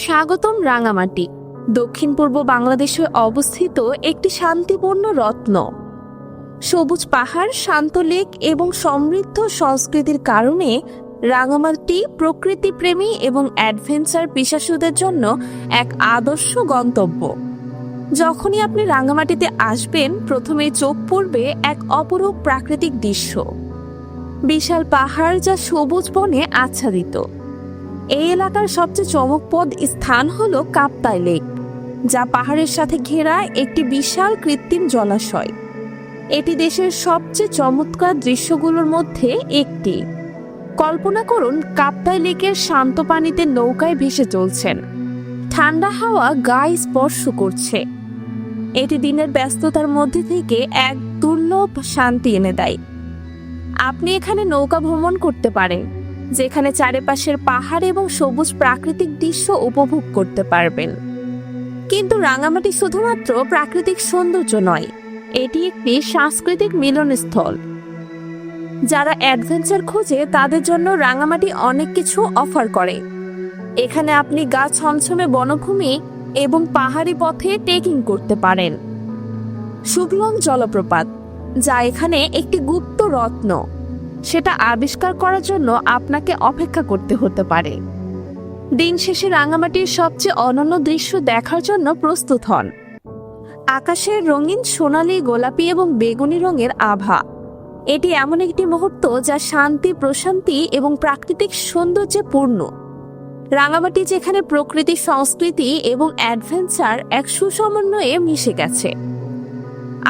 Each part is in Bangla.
স্বাগতম রাঙামাটি, দক্ষিণ পূর্ব বাংলাদেশে অবস্থিত একটি শান্তিপূর্ণ রত্ন। সবুজ পাহাড়, শান্ত লেক এবং সমৃদ্ধ সংস্কৃতির কারণে রাঙামাটি প্রকৃতিপ্রেমী এবং অ্যাডভেঞ্চার পিপাসুদের জন্য এক আদর্শ গন্তব্য। যখনই আপনি রাঙামাটিতে আসবেন, প্রথমেই চোখ পড়বে এক অপরূপ প্রাকৃতিক দৃশ্য। বিশাল পাহাড় যা সবুজ বনে আচ্ছাদিত। এই এলাকার সবচেয়ে চমকপ্রদ স্থান হলো কাপ্তাই লেক, যা পাহাড়ের সাথে ঘেরা একটি বিশাল কৃত্রিম জলাশয়। এটি দেশের সবচেয়ে চমৎকার দৃশ্যগুলোর মধ্যে একটি। কল্পনা করুন, কাপ্তাই লেকের শান্ত পানিতে নৌকায় ভেসে চলছেন, ঠান্ডা হাওয়া গায়ে স্পর্শ করছে। এটি দিনের ব্যস্ততার মধ্যে থেকে এক দুর্লভ শান্তি এনে দেয়। আপনি এখানে নৌকা ভ্রমণ করতে পারেন, যেখানে চারপাশের পাহাড় এবং সবুজ প্রাকৃতিক দৃশ্য উপভোগ করতে পারবেন। কিন্তু রাঙামাটি শুধুমাত্র প্রাকৃতিক সৌন্দর্য নয়, এটি একটি সাংস্কৃতিক মিলনস্থল। যারা অ্যাডভেঞ্চার খোঁজে তাদের জন্য রাঙামাটি অনেক কিছু অফার করে। এখানে আপনি গা ছমছমে বনভূমি এবং পাহাড়ি পথে ট্রেকিং করতে পারেন। শুভলং জলপ্রপাত, যা এখানে একটি গুপ্ত রত্ন, সেটা আবিষ্কার করার জন্য আপনাকে অপেক্ষা করতে হতে পারে। দিন শেষে রাঙামাটির সবচেয়ে অনন্য দৃশ্য দেখার জন্য প্রস্তুত হন। আকাশের রঙিন সোনালী, গোলাপি এবং বেগুনি রঙের আভা। এটি এমন একটি মুহূর্ত যা শান্তি, প্রশান্তি এবং প্রাকৃতিক সৌন্দর্যে পূর্ণ। রাঙামাটি যেখানে প্রকৃতি, সংস্কৃতি এবং অ্যাডভেঞ্চার এক সুসমন্বয়ে মিশে গেছে।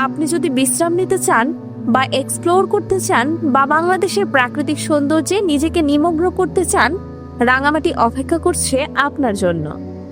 আপনি যদি বিশ্রাম নিতে চান বা এক্সপ্লোর করতে চান বা বাংলাদেশের প্রাকৃতিক সৌন্দর্যে নিজেকে নিমগ্ন করতে চান, রাঙামাটি অপেক্ষা করছে আপনার জন্য।